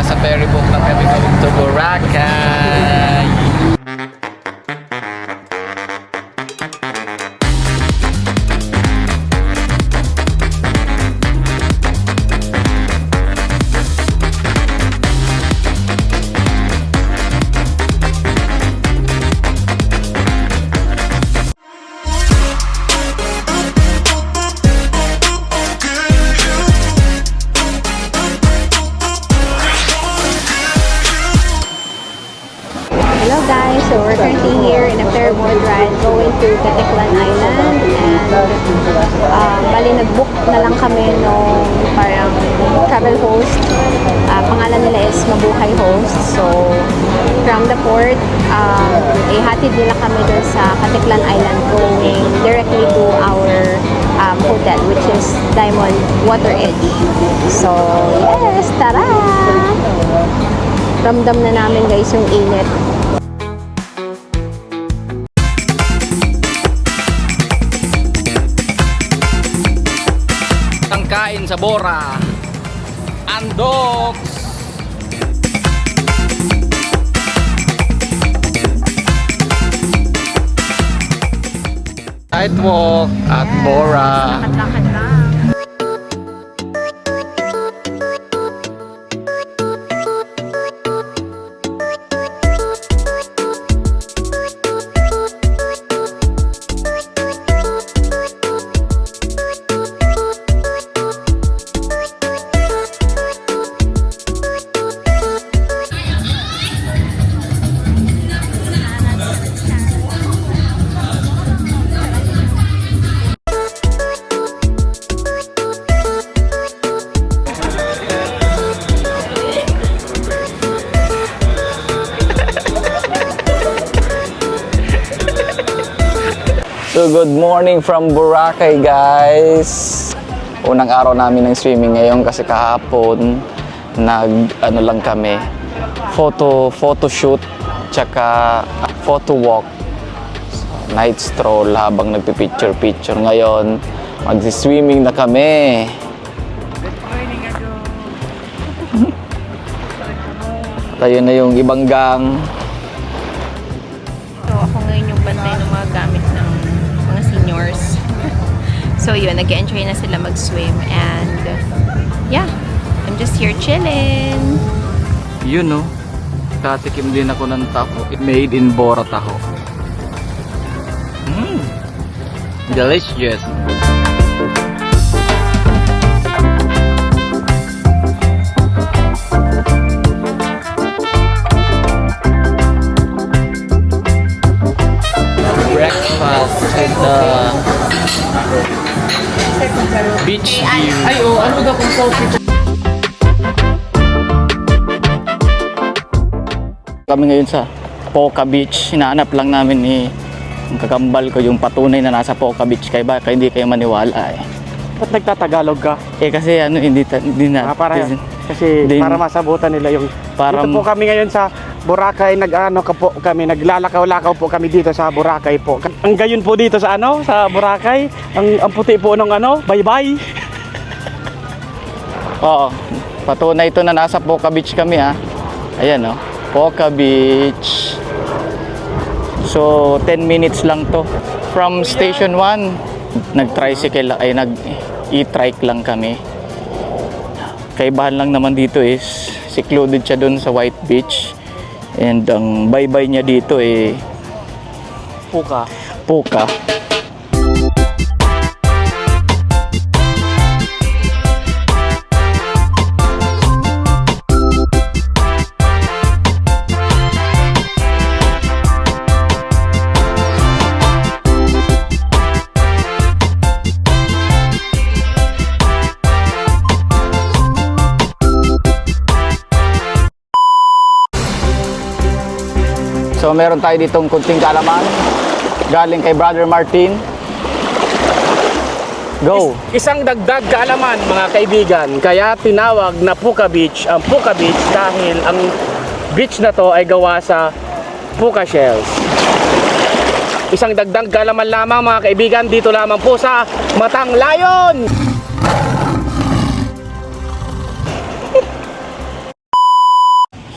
nasa ferry boat na kami going to Boracay. Hello guys, so we're currently here in a ferryboat ride going to Caticlan Island and bali nag-book na lang kami nung parang travel host. Pangalan nila is Mabuhay Host. So from the port, ihatid nila kami dun sa Caticlan Island going directly to our hotel, which is Diamond Water Edge. So yes, tara! Ramdam na namin guys yung init. Kain sa Bora Andoks. Sidewalk at Bora. Lakad-lakad lang. So good morning from Boracay guys. Unang araw namin ng swimming ngayon kasi kahapon ano lang kami, photo shoot tsaka photo walk, night stroll habang nagpipicture. Ngayon magsi-swimming na kami. Tayo na yung ibang gang. So ako ngayon yung bantay ng mga gamit ng mga seniors. So yun, nag-enjoy na sila mag-swim and yeah, I'm just here chilling. Yun no, katikim din ako ng taho. Made in Bora taho. Delicious. Breakfast with the beach view. Ay, oh, ano daw kung coffee? Kami ngayon sa Poca Beach. Hinahanap lang namin ni ang kakambal ko yung patunay na nasa Poca Beach. Kaya baka hindi kayo maniwala eh. Ba't nagtatagalog ka? Eh kasi ano, hindi na. Kasi para masabutan nila yung... Dito po kami ngayon sa Boracay, naglalakaw-lakaw po kami dito sa Boracay po. Ang gayon po dito sa sa Boracay, ang puti po ng bye-bye. Oo, patunay ito na nasa Poca Beach kami ha. Ayan oh, Poca Beach. So 10 minutes lang to. From Station 1, nag-tricycle ay nag-e-trike lang kami. Kaibahan lang naman dito is secluded siya dun sa White Beach. And ang bye-bye niya dito eh Puka. So meron tayo ditong kunting kalaman galing kay Brother Martin. Go! Isang dagdag kaalaman mga kaibigan, kaya tinawag na Puka Beach ang Puka Beach dahil ang beach na to ay gawa sa puka shells. Isang dagdag kaalaman lamang mga kaibigan, dito lamang po sa Matang Layon!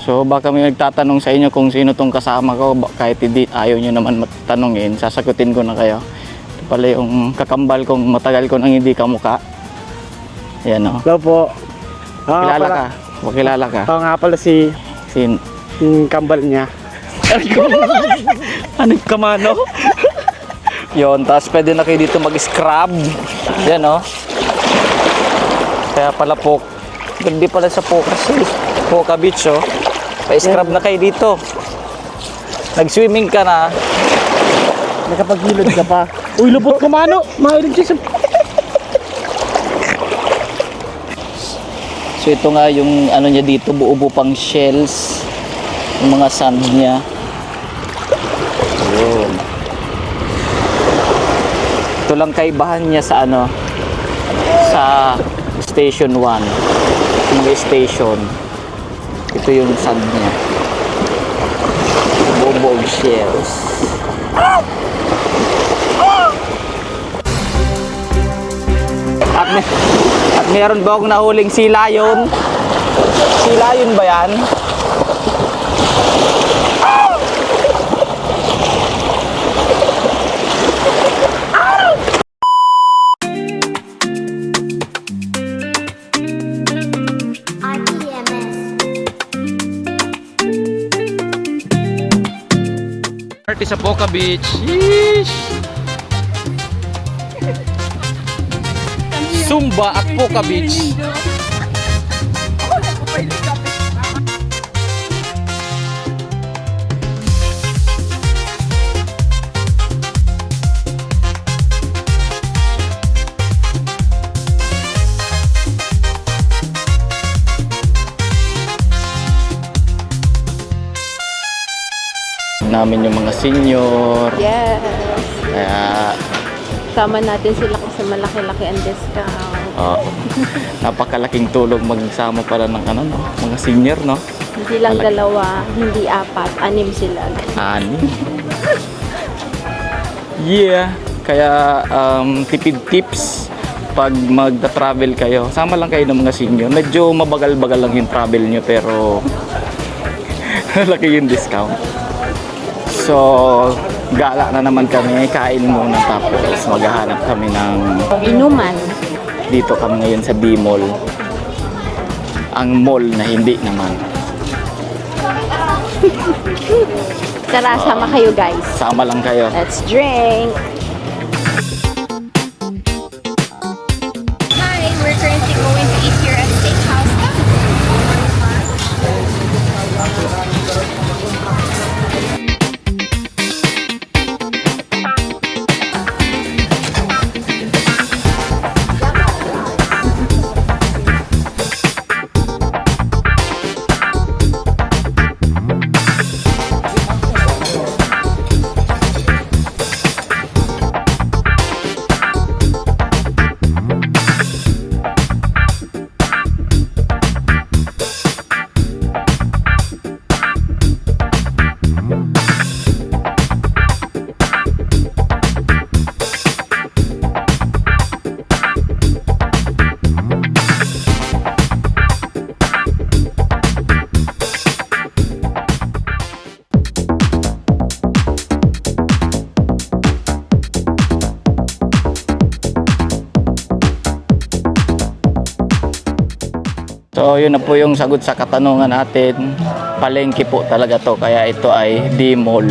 So baka may nagtatanong sa inyo kung sino tong kasama ko, kahit hindi ayaw nyo naman matanungin, sasagutin ko na kayo. Ito pala yung kakambal kong matagal ko nang hindi kamuka. Yan o. Hello po. Kilala ka? Makilala ka? Oo nga pala si yung kambal niya. Anong kamano? Yun, tapos pwede na kayo dito mag-scrub. Yan o. Kaya pala po, gandi pala sa Poca Beach o. Pa-scrub na kayo dito. Nag-swimming ka na. Nakapagilod ka pa. Uy, lupot kumano. Mahilig siya sa... So ito nga yung ano niya dito, buo-buo pang shells. Yung mga sand niya. Yun. Ito lang kaibahan niya sa ano, sa station 1. Mga station. Ito yung sand niya. Buo-buo shells. At meron ba akong nahuling sea lion? Sea lion ba yan? Party sa Poca Beach. Yeesh! Zumba at Poca Beach. Namin yung mga senior. Yes. Kaya Sama natin sila kasi malaki-laki ang discount. napakalaking tulong magsama pala ng ano, no? Mga senior, no? Hindi lang dalawa, hindi apat, 6 sila. Ani. Yeah. Kaya tipid tips pag magta-travel kayo. Sama lang kayo ng mga senior. Medyo mabagal-bagal lang yung travel nyo pero laki yung discount. So, gala na naman kami. Kain muna tapos maghahanap kami ng Inuman. dito kami ngayon sa D-Mall. Ang mall na hindi naman. Tara, sama kayo guys. Sama lang kayo. Let's drink! Hi, we're currently going to eat here at Steakhouse. So yun na po yung sagot sa katanungan natin. Palengke po talaga to, kaya ito ay D-Mall.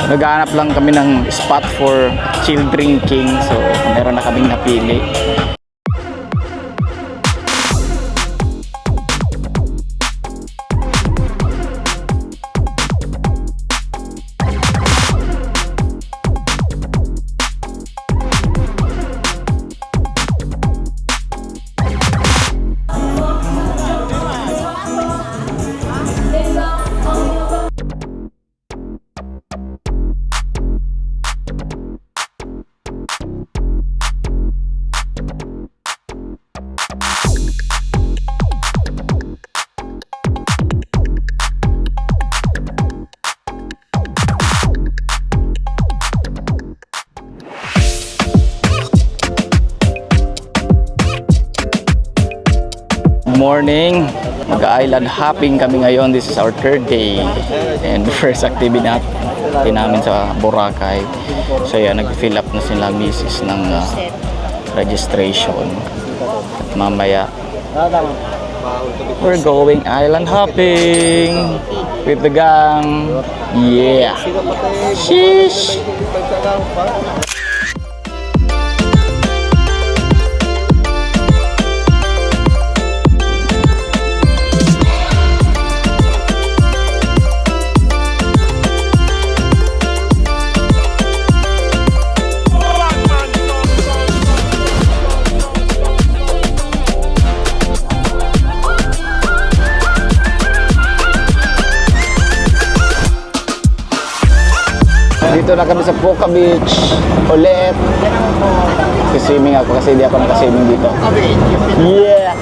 So, naghahanap lang kami ng spot for chill drinking. So meron na kaming napili. morning. Mag-island hopping kami ngayon. This is our third day. And first activity namin sa Boracay. So yan, nag-fill up na sila misis ng registration. At mamaya, we're going island hopping with the gang. Yeah. Sheesh. Dito na kami sa Puka Beach ulit. Swimming ako kasi di ako nakaswimming dito. Yeah!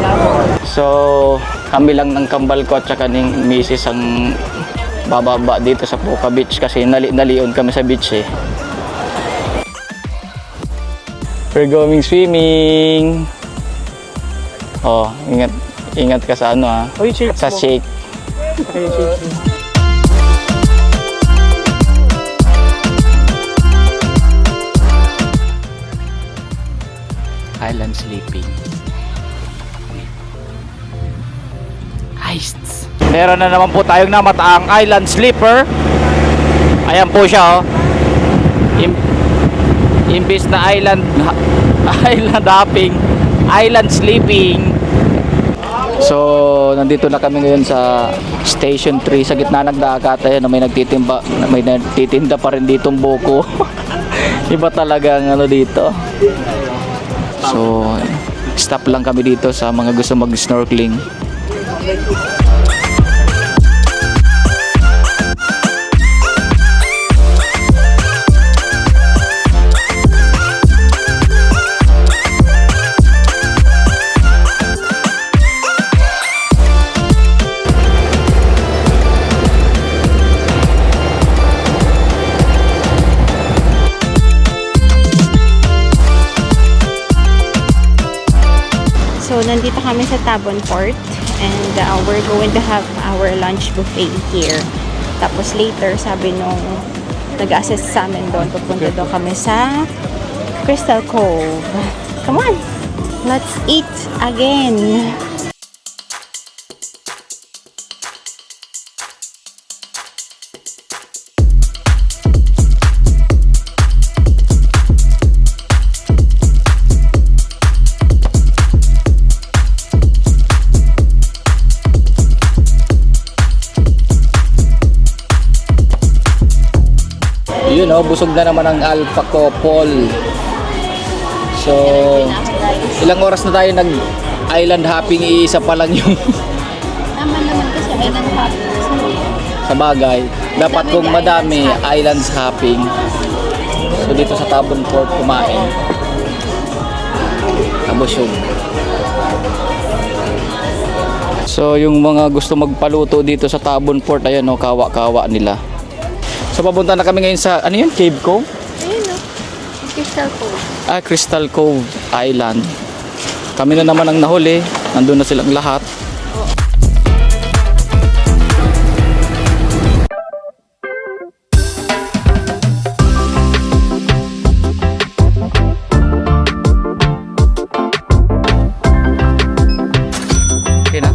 So, kami lang ng kambal ko at saka ng misis ang bababa dito sa Puka Beach kasi nalion kami sa beach eh. We're going swimming. Oh, ingat ka sa ano ha. Sa shake. Island sleeping. Heists. Meron na naman po tayong namataang island sleeper. Ayan po siya oh. Imbis na island hopping, island sleeping. So, nandito na kami ngayon sa Station 3 sa gitna ng dagat. Ayan, may nagtitinda pa rin ditong buko. Iba talaga ang ano dito. So, stop lang kami dito sa mga gusto mag-snorkeling. So, nandito kami sa Tabon Port and we're going to have our lunch buffet here. Tapos later, sabi nung nag-assist sa amin doon, pupunta doon kami sa Crystal Cove. Come on! Let's eat again! Yun oh, busog na naman ang alpha couple. So, ilang oras na tayo nag-island hopping, iisa pa lang yung Naman kasi island hopping. sa bagay. Dapat kung madami, islands hopping. So, dito sa Tabon Port kumain. Kabusog. So, yung mga gusto magpaluto dito sa Tabon Port, ayan oh, kawa-kawa nila. So, papunta na kami ngayon sa, ano yun? Cave Cove? Ayun o. Crystal Cove. Crystal Cove Island. Kami na naman ang nahuli. Nandun na silang lahat. Okay na.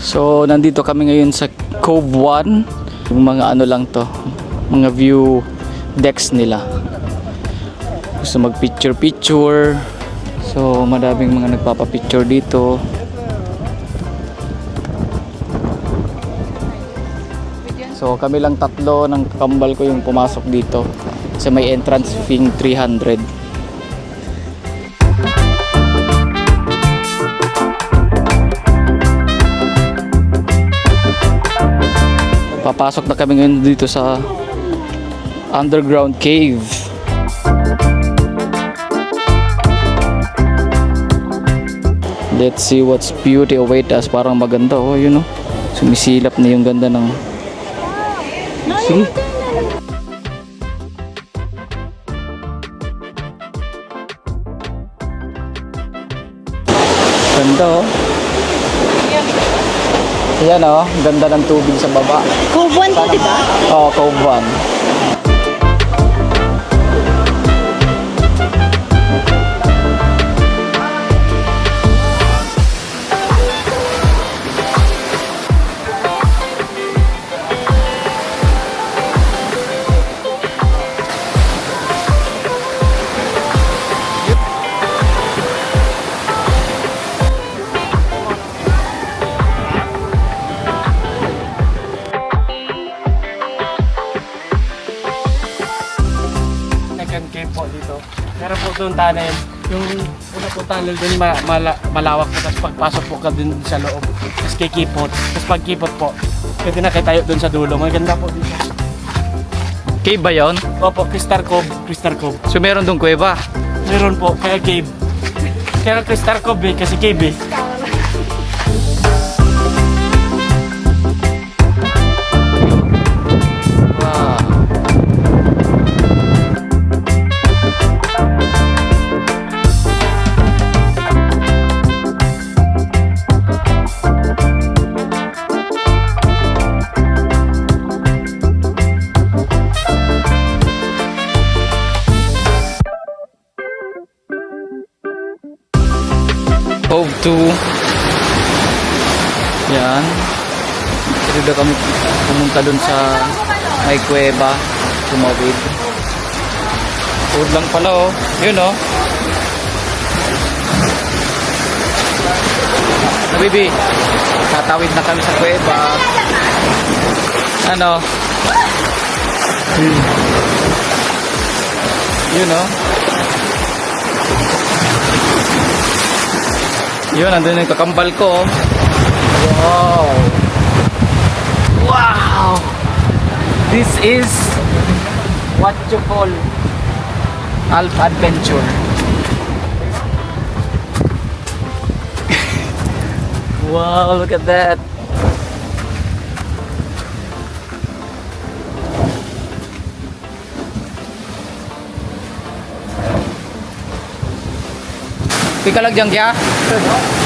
So, nandito kami ngayon sa Cove 1. Yung mga ano lang to, mga view decks nila. Gusto mag-picture. So, madaming mga nagpapapicture dito. So, kami lang tatlo ng kambal ko yung pumasok dito. Kasi may entrance fee 300. Papasok na kami ngayon dito sa underground cave. Let's see what's beauty await us. Parang maganda oh, yun oh. Sumisilap na yung ganda ng. Sige. Ganda oh. Yan oh, ganda ng tubig sa baba. Cove 1 to, di ba? Oo, Cove 1. Second cave po dito. Meron po doon tunnel. Yung una po tunnel doon malawak po. Tapos pagpasok po ka dun sa loob. Tapos kikipot. Tapos pagkipot po, pwede na kayo tayo doon sa dulo. Maganda po dito. Cave ba yun? Opo, Crystal Cove. Crystal Cove. So meron dong kuweba. Meron po, kaya cave. Kaya Crystal Cove eh, kasi cave eh. Wow. Cove 2. Yan. Pwede na kami pumunta dun sa may kuweba. Tumawid. Food lang pala oh. Yun oh. Habibi, tatawid na kami sa kuweba. Ano? Yun oh. Yun, nandun yung kakambal ko. Oh. Wow! Wow! This is what you call Alpha Adventure. Wow, look at that! Okay ka lang dyan, kya?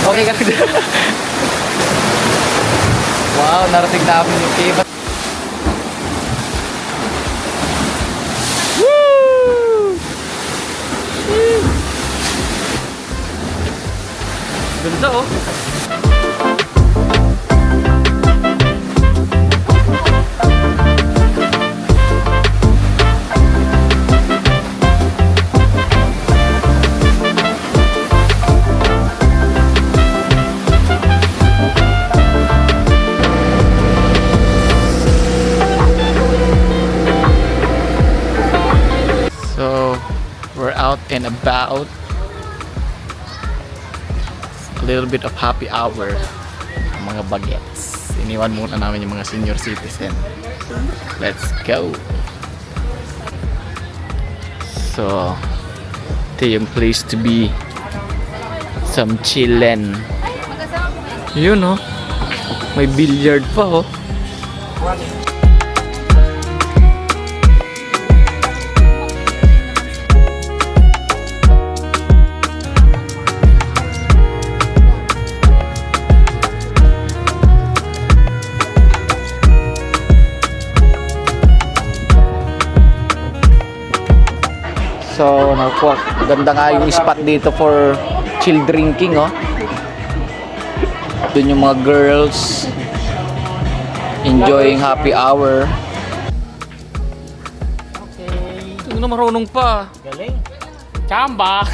Okay ka lang dyan. Wow, narating namin yung cave. Woo! Ganda oh. So, we're out and about. A little bit of happy hour. Mga bagets. Iniwan muna namin yung mga senior citizen. Let's go! So, ito yung place to be. Some chillin'. Yun oh. May billiard pa oh. So, nakuha. Ganda nga yung spot dito for chill drinking, oh. Doon yung mga girls enjoying happy hour. Okay. Ito na marunong pa. Galing. Chamba!